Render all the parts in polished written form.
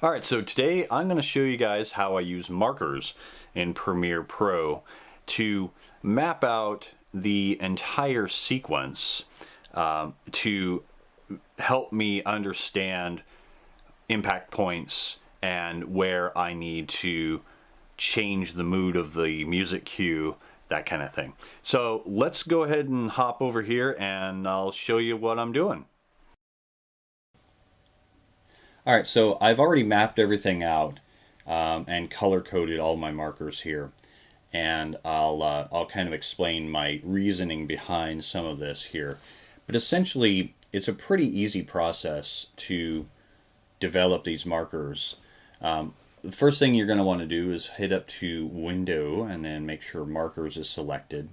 Alright, so today I'm going to show you guys how I use markers in Premiere Pro to map out the entire sequence to help me understand impact points and where I need to change the mood of the music cue, that kind of thing. So let's go ahead and hop over here and I'll show you what I'm doing. All right, so I've already mapped everything out and color-coded all my markers here. And I'll kind of explain my reasoning behind some of this here. But essentially, it's a pretty easy process to develop these markers. The first thing you're going to want to do is hit up to Window and then make sure Markers is selected.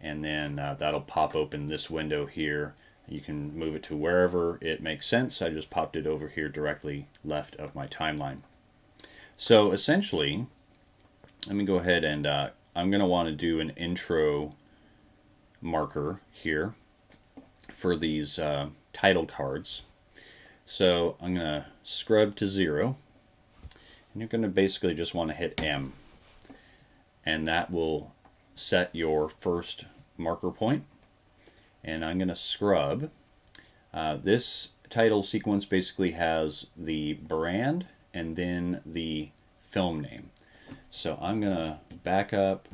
And then that'll pop open this window here. You can move it to wherever it makes sense. I just popped it over here directly left of my timeline. So essentially, let me go ahead and I'm going to want to do an intro marker here for these title cards. So I'm going to scrub to 0. And you're going to basically just want to hit M. And that will set your first marker point. And I'm going to scrub. This title sequence basically has the brand and then the film name. So I'm going to back up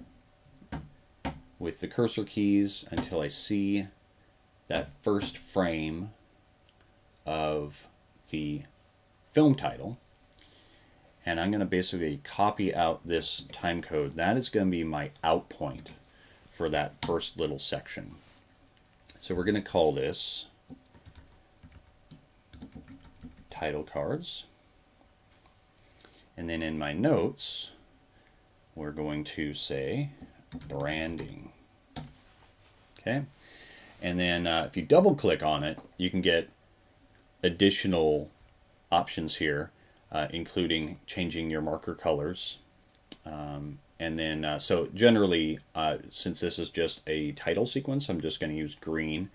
with the cursor keys until I see that first frame of the film title. And I'm going to basically copy out this time code. That is going to be my out point for that first little section. So we're going to call this title cards. And then in my notes, we're going to say branding. Okay. And then if you double click on it, you can get additional options here, including changing your marker colors. And then, so generally, since this is just a title sequence, I'm just going to use green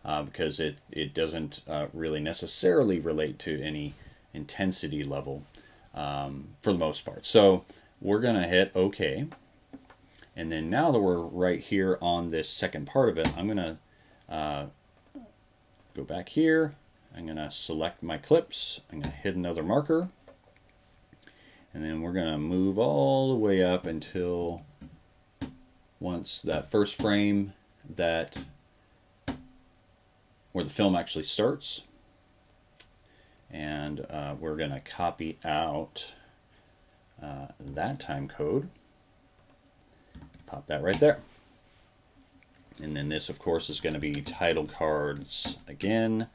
because it doesn't really necessarily relate to any intensity level for the most part. So we're going to hit OK. And then now that we're right here on this second part of it, I'm going to go back here. I'm going to select my clips. I'm going to hit another marker. And then we're going to move all the way up until once that first frame where the film actually starts. And we're going to copy out that time code. Pop that right there. And then this, of course, is going to be title cards again.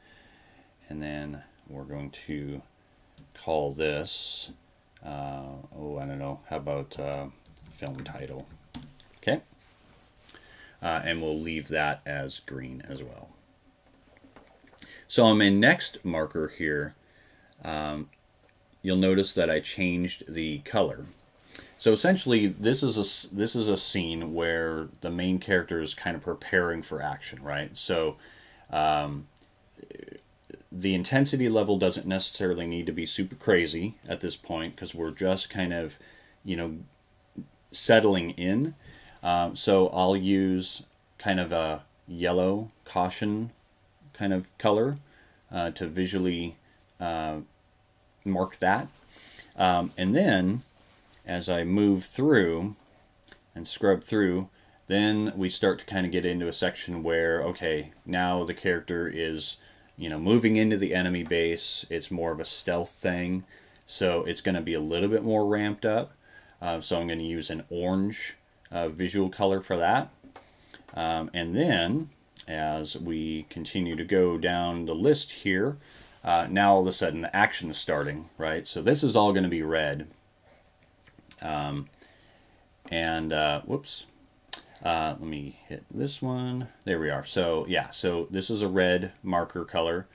And then we're going to call this oh, I don't know, how about film title? Okay. And we'll leave that as green as well. So on my next marker here, you'll notice that I changed the color. So essentially, this is a scene where the main character is kind of preparing for action, right? So the intensity level doesn't necessarily need to be super crazy at this point because we're just kind of, settling in. So I'll use kind of a yellow caution kind of color to visually mark that. And then as I move through and scrub through, then we start to kind of get into a section where, okay, now the character is moving into the enemy base. It's more of a stealth thing, so it's going to be a little bit more ramped up. So I'm going to use an orange visual color for that. And then, as we continue to go down the list here, now all of a sudden the action is starting, right? So this is all going to be red. Whoops. Let me hit this one. There we are. So yeah, so this is a red marker color.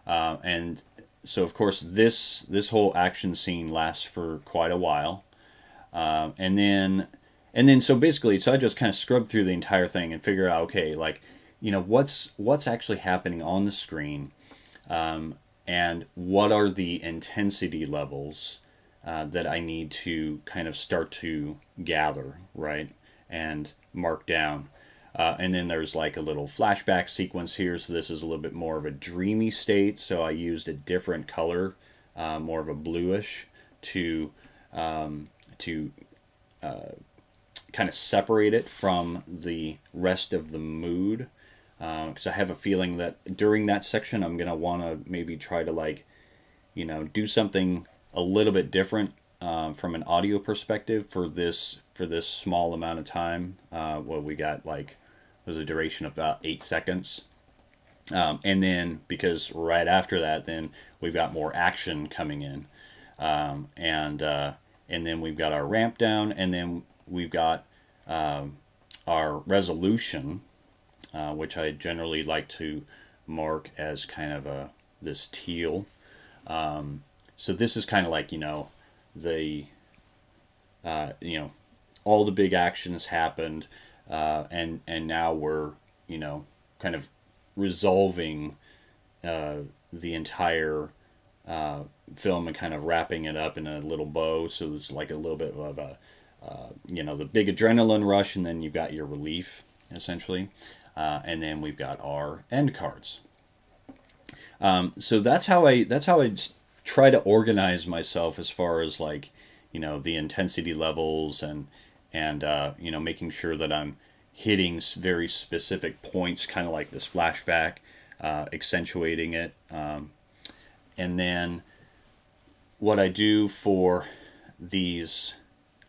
And so of course this whole action scene lasts for quite a while. And then so basically, so I just kind of scrub through the entire thing and figure out, okay, like, what's actually happening on the screen. and what are the intensity levels that I need to kind of start to gather, right, and mark down. And then there's like a little flashback sequence here, so this is a little bit more of a dreamy state, so I used a different color, more of a bluish, to to kind of separate it from the rest of the mood, because I have a feeling that during that section I'm going to want to maybe try to, like, do something a little bit different from an audio perspective for this small amount of time. Well, we got like, was a duration of about 8 seconds. And then, because right after that, then we've got more action coming in. And then we've got our ramp down, and then we've got our resolution, which I generally like to mark as kind of this teal. So this is kind of like, the all the big actions happened, and now we're kind of resolving the entire film and kind of wrapping it up in a little bow. So it's like a little bit of a the big adrenaline rush, and then you've got your relief essentially, and then we've got our end cards. So that's how I try to organize myself as far as, like, the intensity levels, and making sure that I'm hitting very specific points, kind of like this flashback, accentuating it. And then what I do for these,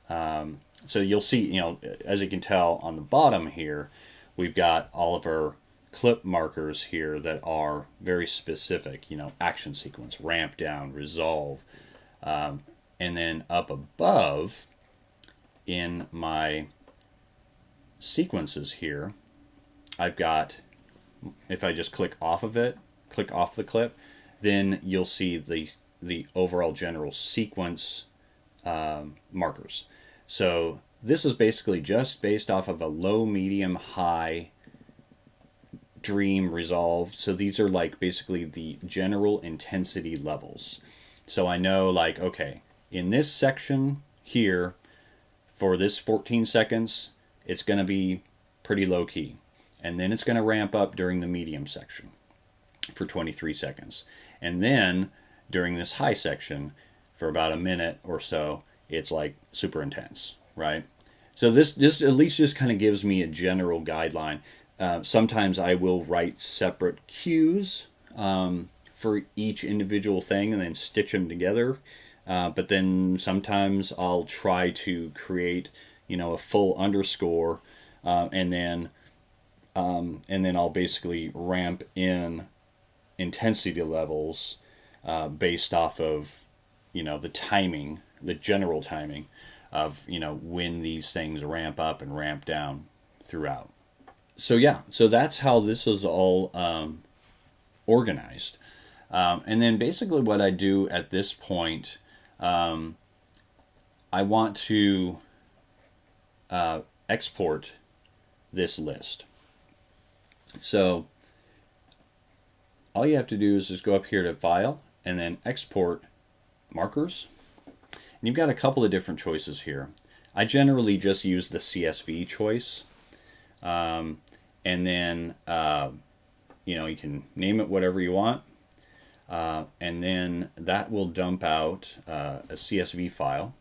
so you'll see, as you can tell on the bottom here, we've got all of our clip markers here that are very specific, action sequence, ramp down, resolve. And then up above in my sequences here, I've got, if I just click off of it, click off the clip, then you'll see the overall general sequence markers. So this is basically just based off of a low, medium, high, dream, resolve. So these are like basically the general intensity levels. So I know, like, okay, in this section here, for this 14 seconds, it's going to be pretty low key. And then it's going to ramp up during the medium section for 23 seconds. And then during this high section, for about a minute or so, it's like super intense, right? So this at least just kind of gives me a general guideline. Sometimes I will write separate cues for each individual thing and then stitch them together. But then sometimes I'll try to create, a full underscore, and then I'll basically ramp in intensity levels based off of, the timing, the general timing of, when these things ramp up and ramp down throughout. So yeah, so that's how this is all organized. And then basically what I do at this point, I want to export this list. So all you have to do is just go up here to File and then Export Markers. And you've got a couple of different choices here. I generally just use the CSV choice. And then, you can name it whatever you want. And then that will dump out a CSV file.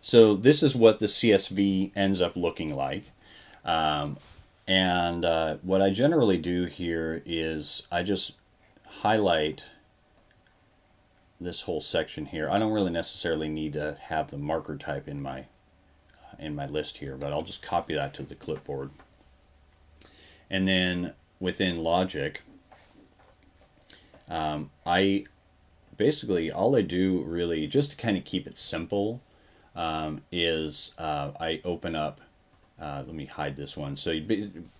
So this is what the CSV ends up looking like. And what I generally do here is I just highlight this whole section here. I don't really necessarily need to have the marker type in my list here, but I'll just copy that to the clipboard. And then within Logic, I basically, all I do really, just to kind of keep it simple, is I open up, let me hide this one. So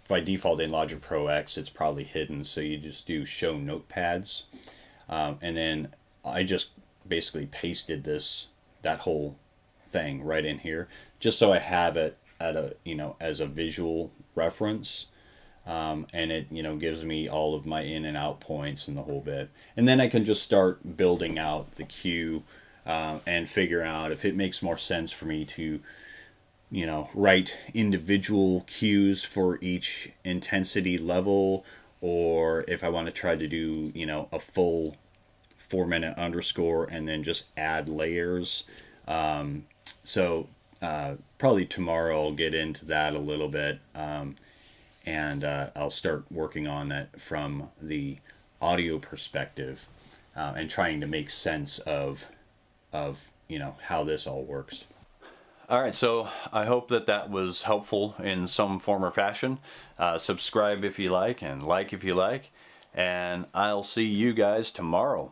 by default in Logic Pro X, it's probably hidden, so you just do Show Notepads. And then I just basically pasted that whole thing right in here, just so I have it at a, as a visual reference. and it, you know, gives me all of my in and out points and the whole bit. And then I can just start building out the cue and figure out if it makes more sense for me to, you know, write individual cues for each intensity level, or if I want to try to do, you know, a full 4-minute underscore and then just add layers. So probably tomorrow I'll get into that a little bit, and I'll start working on it from the audio perspective, and trying to make sense of you know, how this all works. All right, so I hope that that was helpful in some form or fashion. Subscribe if you like, and like if you like, and I'll see you guys tomorrow.